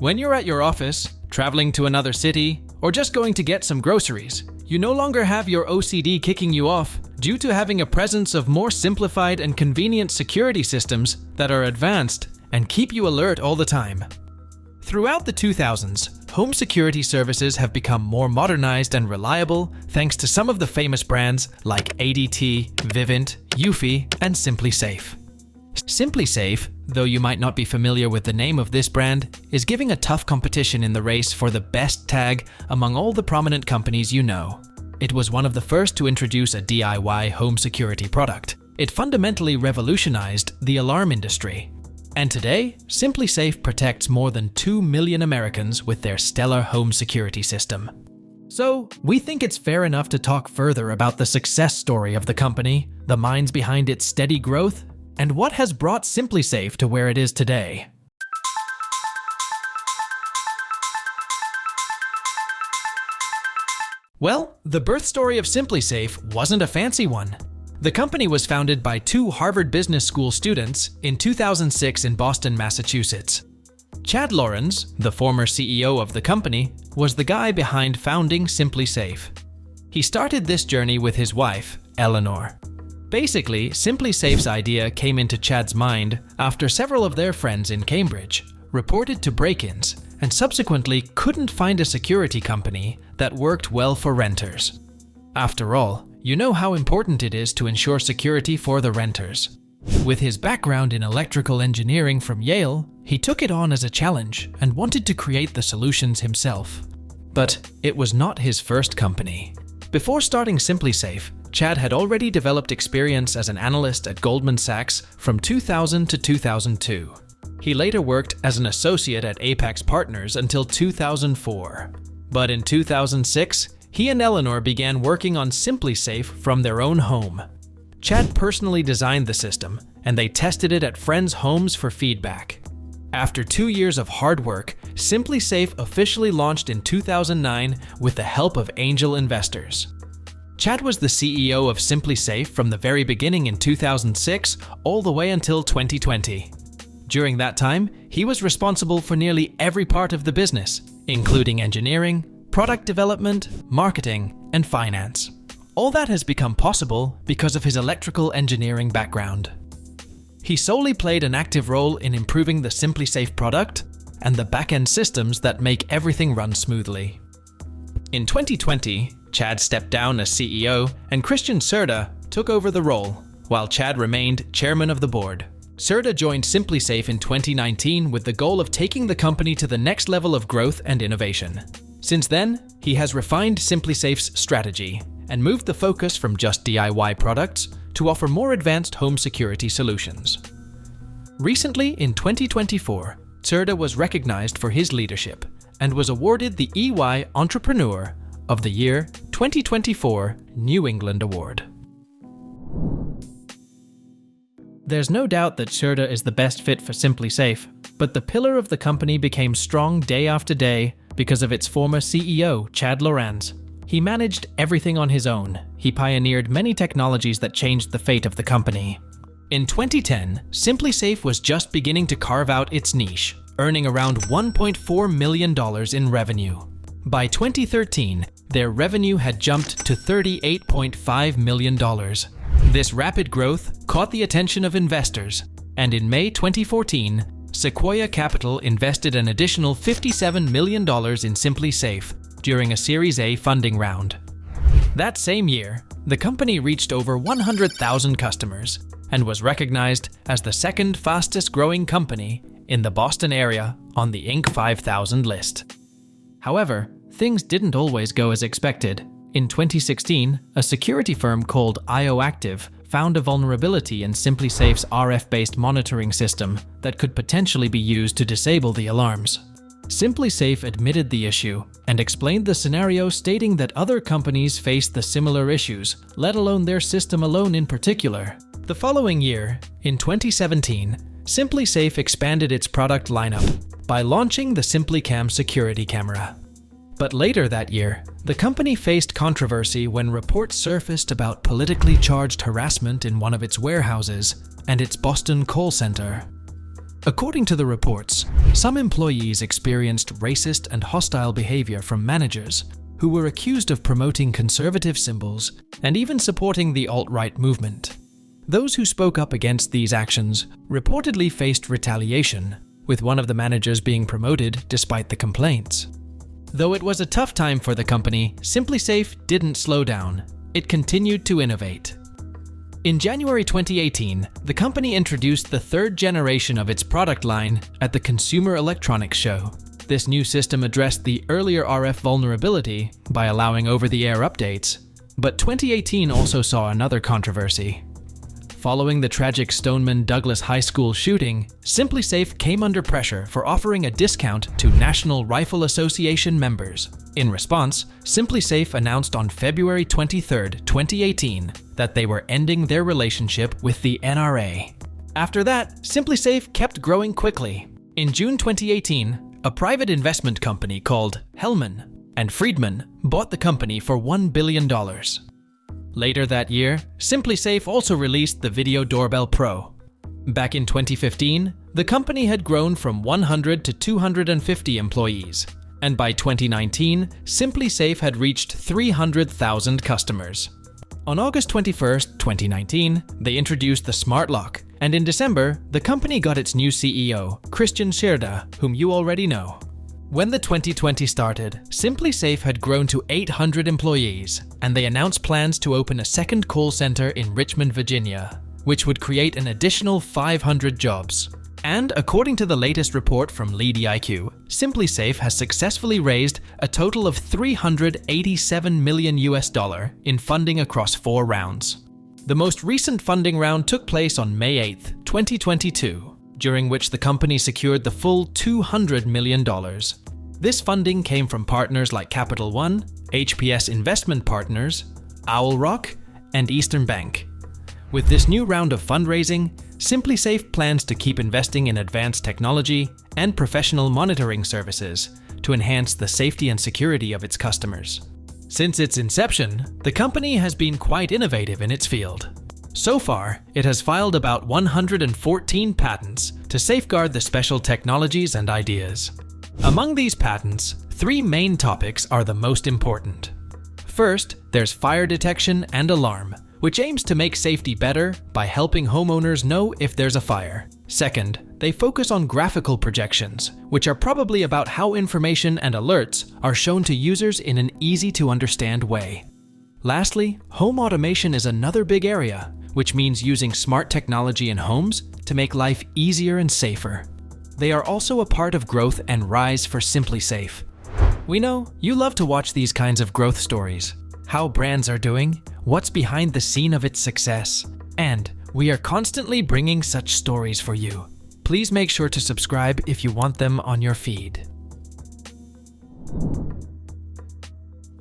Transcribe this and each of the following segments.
When you're at your office, traveling to another city, or just going to get some groceries, you no longer have your OCD kicking you off due to having a presence of more simplified and convenient security systems that are advanced and keep you alert all the time. Throughout the 2000s, home security services have become more modernized and reliable thanks to some of the famous brands like ADT, Vivint, Eufy, and SimpliSafe. SimpliSafe, though you might not be familiar with the name of this brand, is giving a tough competition in the race for the best tag among all the prominent companies you know. It was one of the first to introduce a DIY home security product. It fundamentally revolutionized the alarm industry. And today, SimpliSafe protects more than 2 million Americans with their stellar home security system. So, we think it's fair enough to talk further about the success story of the company, the minds behind its steady growth, and what has brought SimpliSafe to where it is today. Well, the birth story of SimpliSafe wasn't a fancy one. The company was founded by two Harvard Business School students in 2006 in Boston, Massachusetts. Chad Lorenz, the former CEO of the company, was the guy behind founding SimpliSafe. He started this journey with his wife, Eleanor. Basically, SimpliSafe's idea came into Chad's mind after several of their friends in Cambridge reported to break-ins and subsequently couldn't find a security company that worked well for renters. After all, you know how important it is to ensure security for the renters. With his background in electrical engineering from Yale, he took it on as a challenge and wanted to create the solutions himself. But it was not his first company. Before starting SimpliSafe, Chad had already developed experience as an analyst at Goldman Sachs from 2000 to 2002. He later worked as an associate at Apex Partners until 2004. But in 2006, he and Eleanor began working on SimpliSafe from their own home. Chad personally designed the system, and they tested it at friends' homes for feedback. After 2 years of hard work, SimpliSafe officially launched in 2009 with the help of angel investors. Chad was the CEO of SimpliSafe from the very beginning in 2006 all the way until 2020. During that time, he was responsible for nearly every part of the business, including engineering, product development, marketing, and finance. All that has become possible because of his electrical engineering background. He solely played an active role in improving the SimpliSafe product and the back-end systems that make everything run smoothly. In 2020, Chad stepped down as CEO and Christian Serda took over the role, while Chad remained chairman of the board. Serda joined SimpliSafe in 2019 with the goal of taking the company to the next level of growth and innovation. Since then, he has refined SimpliSafe's strategy and moved the focus from just DIY products to offer more advanced home security solutions. Recently, in 2024, Serda was recognized for his leadership and was awarded the EY Entrepreneur of the Year 2024 New England Award. There's no doubt that Serda is the best fit for SimpliSafe, but the pillar of the company became strong day after day because of its former CEO, Chad Lorenz. He managed everything on his own. He pioneered many technologies that changed the fate of the company. In 2010, SimpliSafe was just beginning to carve out its niche, earning around $1.4 million in revenue. By 2013, their revenue had jumped to $38.5 million. This rapid growth caught the attention of investors, and in May 2014, Sequoia Capital invested an additional $57 million in SimpliSafe during a Series A funding round. That same year, the company reached over 100,000 customers and was recognized as the second fastest growing company in the Boston area on the Inc. 5000 list. However, things didn't always go as expected. In 2016, a security firm called IOActive found a vulnerability in SimpliSafe's RF-based monitoring system that could potentially be used to disable the alarms. SimpliSafe admitted the issue and explained the scenario, stating that other companies faced the similar issues, let alone their system alone in particular. The following year, in 2017, SimpliSafe expanded its product lineup by launching the SimpliCam security camera. But later that year, the company faced controversy when reports surfaced about politically charged harassment in one of its warehouses and its Boston call center. According to the reports, some employees experienced racist and hostile behavior from managers who were accused of promoting conservative symbols and even supporting the alt-right movement. Those who spoke up against these actions reportedly faced retaliation, with one of the managers being promoted despite the complaints. Though it was a tough time for the company, SimpliSafe didn't slow down. It continued to innovate. In January 2018, the company introduced the third generation of its product line at the Consumer Electronics Show. This new system addressed the earlier RF vulnerability by allowing over-the-air updates, but 2018 also saw another controversy. Following the tragic Stoneman Douglas High School shooting, SimpliSafe came under pressure for offering a discount to National Rifle Association members. In response, SimpliSafe announced on February 23, 2018, that they were ending their relationship with the NRA. After that, SimpliSafe kept growing quickly. In June 2018, a private investment company called Hellman and Friedman bought the company for $1 billion. Later that year, SimpliSafe also released the Video Doorbell Pro. Back in 2015, the company had grown from 100 to 250 employees, and by 2019, SimpliSafe had reached 300,000 customers. On August 21, 2019, they introduced the Smart Lock, and in December, the company got its new CEO, Christian Scherda, whom you already know. When the 2020 started, SimpliSafe had grown to 800 employees, and they announced plans to open a second call center in Richmond, Virginia, which would create an additional 500 jobs. And according to the latest report from LeadIQ, SimpliSafe has successfully raised a total of $387 million in funding across 4 rounds. The most recent funding round took place on May 8, 2022, during which the company secured the full $200 million. This funding came from partners like Capital One, HPS Investment Partners, Owl Rock, and Eastern Bank. With this new round of fundraising, SimpliSafe plans to keep investing in advanced technology and professional monitoring services to enhance the safety and security of its customers. Since its inception, the company has been quite innovative in its field. So far, it has filed about 114 patents to safeguard the special technologies and ideas. Among these patents, 3 main topics are the most important. First, there's fire detection and alarm, which aims to make safety better by helping homeowners know if there's a fire. Second, they focus on graphical projections, which are probably about how information and alerts are shown to users in an easy-to-understand way. Lastly, home automation is another big area, which means using smart technology in homes to make life easier and safer. They are also a part of growth and rise for SimpliSafe. We know you love to watch these kinds of growth stories, how brands are doing, what's behind the scene of its success, and we are constantly bringing such stories for you. Please make sure to subscribe if you want them on your feed.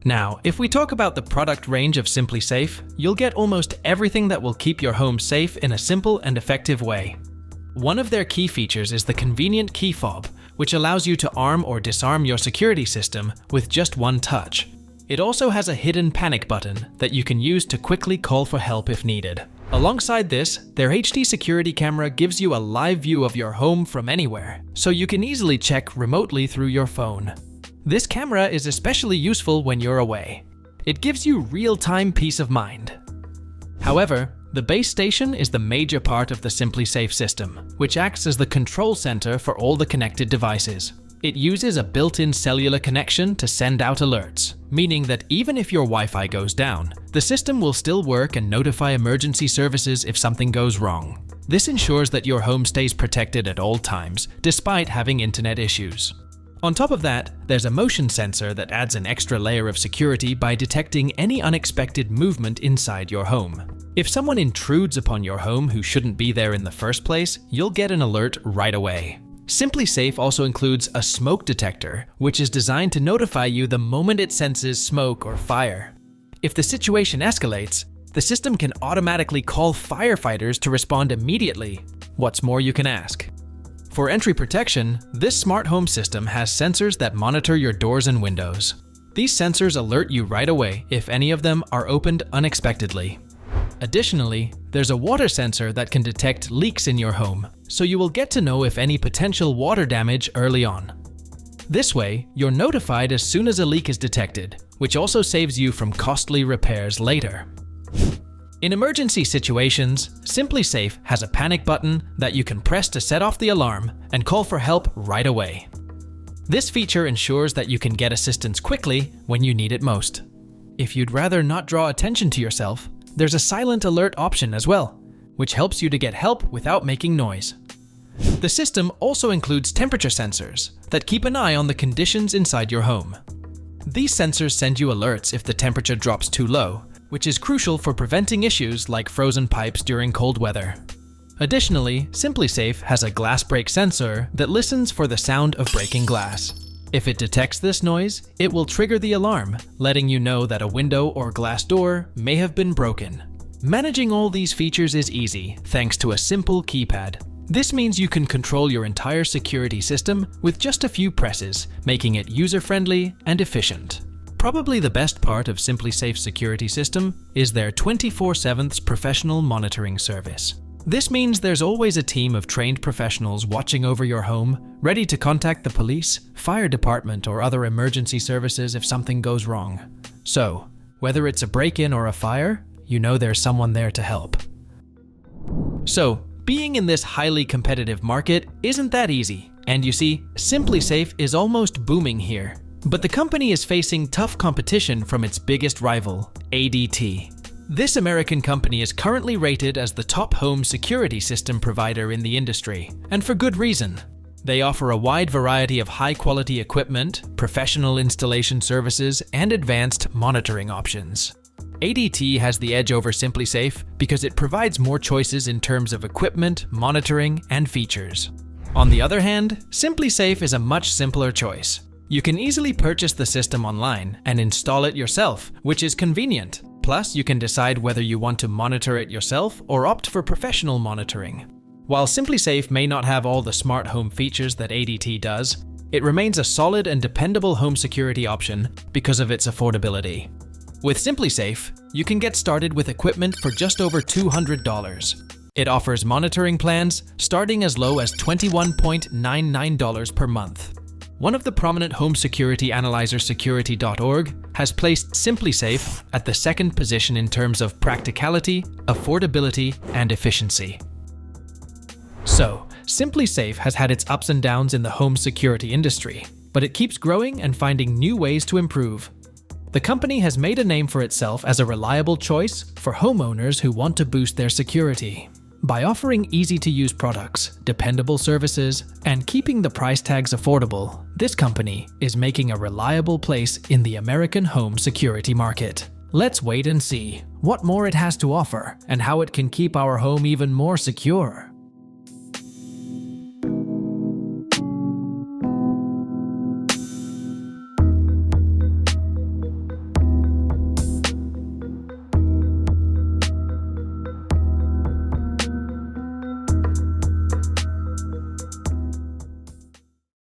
Now, if we talk about the product range of SimpliSafe, you'll get almost everything that will keep your home safe in a simple and effective way. One of their key features is the convenient key fob, which allows you to arm or disarm your security system with just one touch. It also has a hidden panic button that you can use to quickly call for help if needed. Alongside this, their HD security camera gives you a live view of your home from anywhere, so you can easily check remotely through your phone. This camera is especially useful when you're away. It gives you real-time peace of mind. However, the base station is the major part of the SimpliSafe system, which acts as the control center for all the connected devices. It uses a built-in cellular connection to send out alerts, meaning that even if your Wi-Fi goes down, the system will still work and notify emergency services if something goes wrong. This ensures that your home stays protected at all times, despite having internet issues. On top of that, there's a motion sensor that adds an extra layer of security by detecting any unexpected movement inside your home. If someone intrudes upon your home who shouldn't be there in the first place, you'll get an alert right away. SimpliSafe also includes a smoke detector, which is designed to notify you the moment it senses smoke or fire. If the situation escalates, the system can automatically call firefighters to respond immediately. What's more you can ask? For entry protection, this smart home system has sensors that monitor your doors and windows. These sensors alert you right away if any of them are opened unexpectedly. Additionally, there's a water sensor that can detect leaks in your home, so you will get to know if any potential water damage early on. This way, you're notified as soon as a leak is detected, which also saves you from costly repairs later. In emergency situations, SimpliSafe has a panic button that you can press to set off the alarm and call for help right away. This feature ensures that you can get assistance quickly when you need it most. If you'd rather not draw attention to yourself, there's a silent alert option as well, which helps you to get help without making noise. The system also includes temperature sensors that keep an eye on the conditions inside your home. These sensors send you alerts if the temperature drops too low, which is crucial for preventing issues like frozen pipes during cold weather. Additionally, SimpliSafe has a glass break sensor that listens for the sound of breaking glass. If it detects this noise, it will trigger the alarm, letting you know that a window or glass door may have been broken. Managing all these features is easy, thanks to a simple keypad. This means you can control your entire security system with just a few presses, making it user-friendly and efficient. Probably the best part of SimpliSafe's security system is their 24/7 professional monitoring service. This means there's always a team of trained professionals watching over your home, ready to contact the police, fire department, or other emergency services if something goes wrong. So, whether it's a break-in or a fire, you know there's someone there to help. So, being in this highly competitive market isn't that easy, and you see, SimpliSafe is almost booming here. But the company is facing tough competition from its biggest rival, ADT. This American company is currently rated as the top home security system provider in the industry, and for good reason. They offer a wide variety of high-quality equipment, professional installation services, and advanced monitoring options. ADT has the edge over SimpliSafe because it provides more choices in terms of equipment, monitoring, and features. On the other hand, SimpliSafe is a much simpler choice. You can easily purchase the system online and install it yourself, which is convenient. Plus, you can decide whether you want to monitor it yourself or opt for professional monitoring. While SimpliSafe may not have all the smart home features that ADT does, it remains a solid and dependable home security option because of its affordability. With SimpliSafe, you can get started with equipment for just over $200. It offers monitoring plans starting as low as $21.99 per month. One of the prominent home security analyzers, Security.org, has placed SimpliSafe at the second position in terms of practicality, affordability, and efficiency. So, SimpliSafe has had its ups and downs in the home security industry, but it keeps growing and finding new ways to improve. The company has made a name for itself as a reliable choice for homeowners who want to boost their security. By offering easy-to-use products, dependable services, and keeping the price tags affordable, this company is making a reliable place in the American home security market. Let's wait and see what more it has to offer and how it can keep our home even more secure.